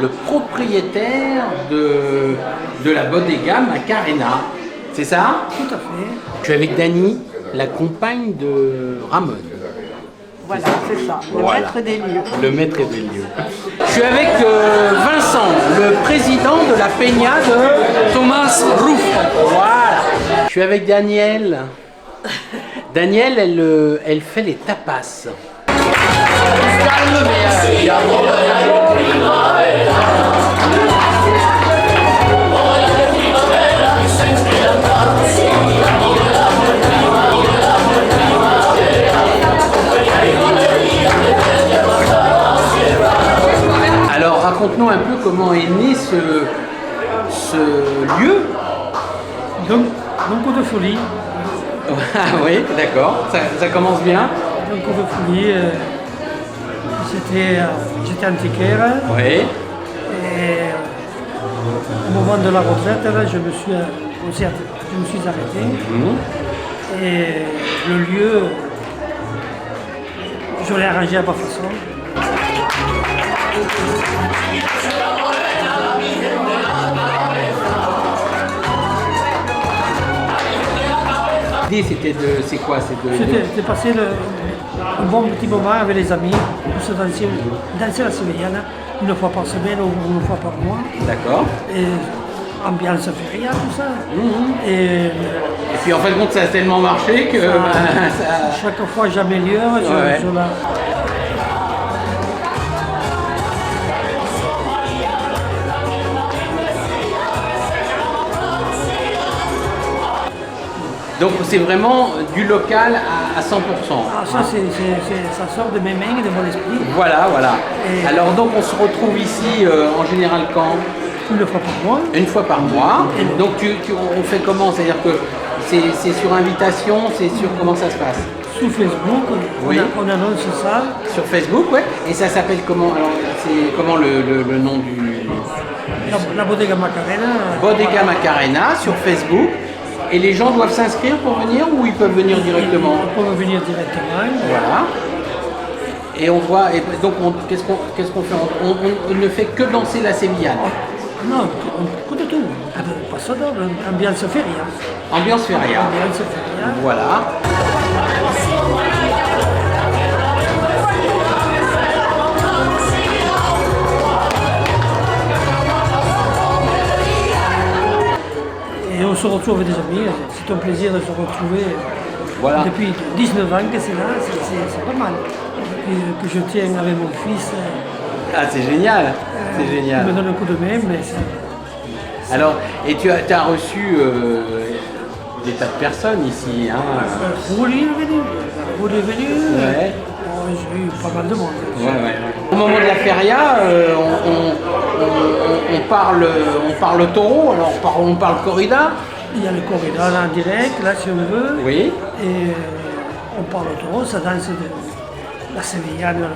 le propriétaire de la Bodega Macarena. C'est ça? Tout à fait. Je suis avec Dani, la compagne de Ramon. Voilà, c'est ça, le Voilà. maître des lieux. Le maître des lieux. Je suis avec Vincent, le président de la Peña de Thomas Ruff. Voilà. Je suis avec Danielle. Danielle, elle fait les tapas. Alors raconte-nous un peu comment est né ce lieu. Donc, coup de folie. Ah oui, d'accord, ça commence bien. Donc, coup de folie, j'étais antiquaire. Oui. Et au moment de la retraite, là, je me suis arrêté. Et le lieu, je l'ai arrangé à ma façon. L'idée c'est quoi? C'était passer un bon petit moment avec les amis, pour se danser la sevillana une fois par semaine ou une fois par mois. D'accord. Et ambiance feria, tout ça. Et puis en fin de compte ça a tellement marché que chaque fois j'améliore. Ouais. Donc c'est vraiment du local à 100%. Ah, ça, ça sort de mes mains et de mon esprit. Voilà, voilà. Et alors donc on se retrouve ici en général quand? une fois par mois. Une fois par mois. Et Donc on fait comment? C'est-à-dire que c'est sur invitation, c'est sur comment ça se passe? Sous Facebook, Oui. on annonce ça. Sur Facebook, ouais. Et ça s'appelle comment? Alors c'est comment le nom du... La Bodega Macarena. Bodega Macarena sur Facebook. Et les gens doivent s'inscrire pour venir ou ils peuvent venir directement? Ils peuvent venir directement. Voilà. Et on voit, et donc qu'est-ce qu'on fait? On ne fait que danser la sévillane. Non, on de tout. Pas ça, ambiance feria. Ambiance feria. Ambiance feria. Voilà. Et on se retrouve avec des amis. C'est un plaisir de se retrouver. Voilà. Depuis 19 ans que c'est là, c'est pas mal. Que je tiens avec mon fils. Ah, c'est génial. C'est génial. Il me donne un coup de main, mais Alors, et tu as reçu des tas de personnes ici, hein? Rouli est venu. Rouli est venu. Ouais. Oh, j'ai eu pas mal de monde. Ouais. Au moment de la feria, on parle taureau, alors on parle corrida. Il y a le corridor là en direct, là si on veut. Oui. Et on parle au taureau, ça danse de la sévillane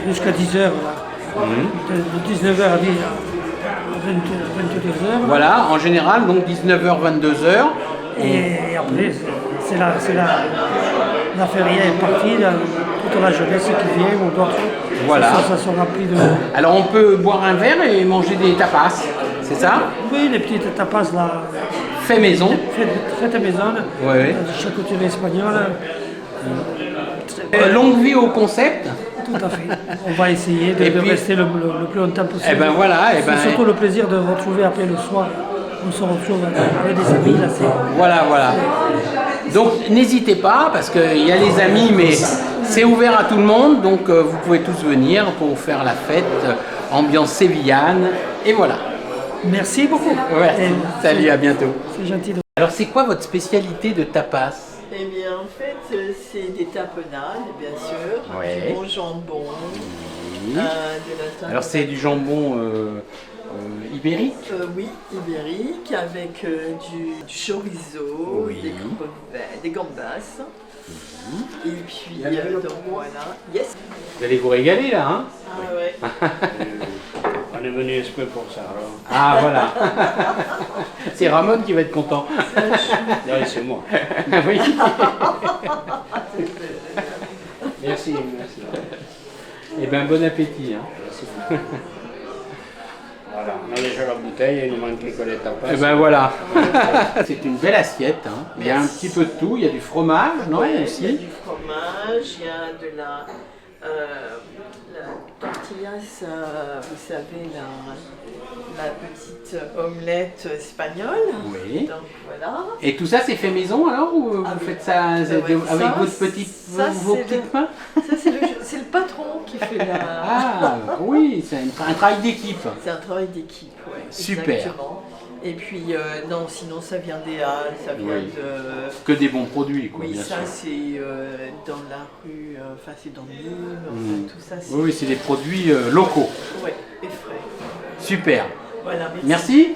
jusqu'à 10h. De 19h à 22h. Voilà, en général, donc 19h, 22h. Et après, la feria est partie, toute la jeunesse qui vient, on doit. Voilà. Ça se remplit de. Alors on peut boire un verre et manger des tapas, c'est ça? Oui, les petites tapas là. Fait maison. Faites maison. Ouais. Charcuterie espagnole. Longue vie au concept. Tout à fait. On va essayer de rester le plus longtemps possible. Et ben voilà. C'est surtout le plaisir de retrouver après le soir. On se retrouve avec des amis là. Voilà. Donc n'hésitez pas parce qu'il y a les amis, mais c'est ouvert à tout le monde. Donc vous pouvez tous venir pour faire la fête, ambiance sévillane. Et voilà. Merci beaucoup. Ouais. Salut, à bientôt. C'est gentil. Alors c'est quoi votre spécialité de tapas? Eh bien, en fait, c'est des tapenades, bien sûr, Ouais. du bon jambon, Oui. de la Alors c'est du jambon ibérique? oui, ibérique, avec du chorizo, Oui. des crevettes, des gambas. Et puis, donc voilà. Yes. Vous allez vous régaler là, hein? Ah ouais. On est venu exprès pour ça. Alors. Ah voilà. C'est Ramon qui va être content. Non, c'est moi. Oui. Merci. Eh bien bon appétit. Hein. a déjà la bouteille, il nous manquait que les tapas. Et ben voilà. C'est une belle assiette. Hein. Il y a un petit peu de tout. Il y a du fromage, non Ouais, aussi. il y a du fromage, il y a de la tortillas, vous savez, la petite omelette espagnole. Oui. Donc voilà. Et tout ça, c'est fait maison alors ou vous faites ça avec ça, vos petites mains? Ça, c'est le patron qui fait la. Ah oui, c'est un travail d'équipe. C'est un travail d'équipe, ouais. Super. Exactement. Et puis, non, sinon ça vient des Halles, ça vient Oui. de. Que des bons produits, quoi, Oui, bien ça sûr. c'est dans la rue, enfin c'est dans Nîmes, enfin, tout ça c'est. Oui, c'est des produits locaux. Ouais, et frais. Super. Voilà, Merci.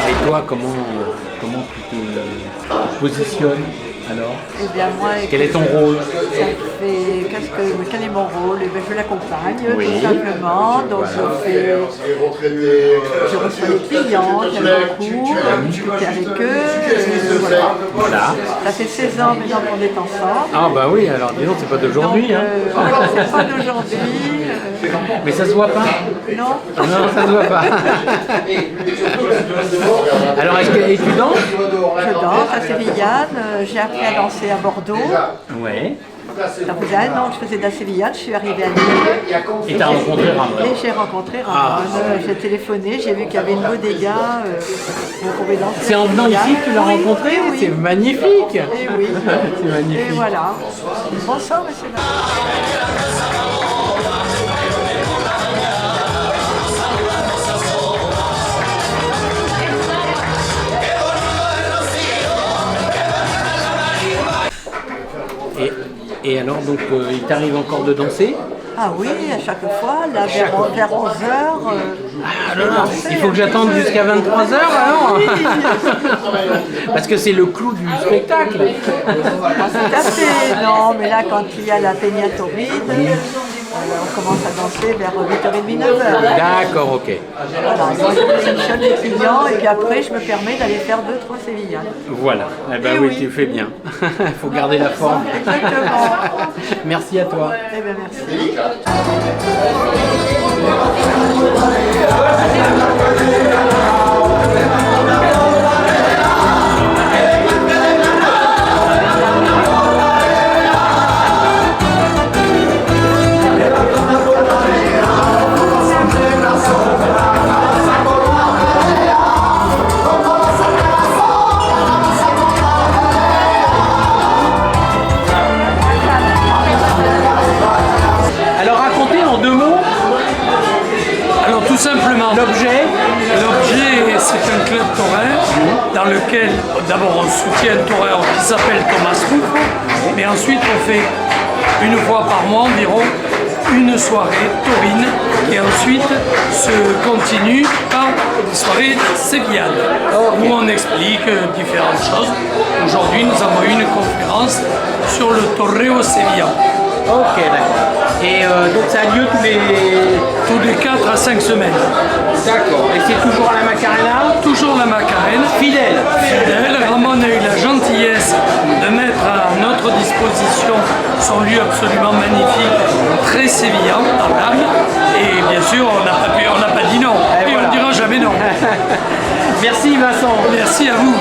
Et toi, comment tu te positionnes alors? Eh bien moi, Quel est ton rôle? Quel est mon rôle? Eh bien, je l'accompagne Oui. tout simplement. Donc je reçois les clients, j'aime beaucoup discuter avec eux. Voilà. Ça fait 16 ans maintenant qu'on est ensemble. Ah bah oui, alors dis donc, c'est pas d'aujourd'hui. Donc, Hein. c'est pas d'aujourd'hui. Mais ça se voit pas? Non. Non, ça se voit pas. Alors, est-ce que tu danses? Je danse à Sévillane. J'ai appris à danser à Bordeaux. Ouais. Ça faisait 1 an que je faisais de la Sévillane. Je suis arrivée à Nîmes. Et t'as rencontré Ramon? Et j'ai rencontré Ramon, j'ai téléphoné, j'ai vu qu'il y avait une bodega, on pouvait danser. C'est en venant ici que tu l'as rencontré? Oui. C'est magnifique! Et oui, C'est magnifique. et voilà. Bonsoir, monsieur. Et alors, donc, il t'arrive encore de danser? Ah oui, à chaque fois, là, vers 11h. Il faut que j'attende jusqu'à 23h alors? Parce que c'est le clou du spectacle. Tout à fait, non, mais là, quand il y a la Peña Torride, on commence à danser vers 8h30, 9h. D'accord, ok. Voilà, donc je sélectionne les clients et puis après, je me permets d'aller faire 2-3 sévillanes. Voilà. Eh ben Eh oui, oui. tu fais bien. Il faut garder la forme. Exactement. Merci à toi. Eh bien, merci. Alors, racontez en 2 mots Alors tout simplement, l'objet. l'objet c'est un club taurin dans lequel d'abord on soutient un taurin qui s'appelle Thomas Ruffo, mais ensuite on fait une fois par mois environ une soirée taurine qui ensuite se continue par des soirées sévillanes où on explique différentes choses. Aujourd'hui nous avons eu une conférence sur le torreo sévillan. Ok, d'accord. Et donc ça a lieu Tous les 4 à 5 semaines. D'accord. Et c'est toujours à la Macarena? Toujours la Macarena. Fidèle. Ramon a eu la gentillesse de mettre à notre disposition son lieu absolument magnifique, très sévillant dans l'âme. Et bien sûr, on n'a pas dit non. Et voilà. on ne dira jamais non. Merci Vincent. Merci à vous.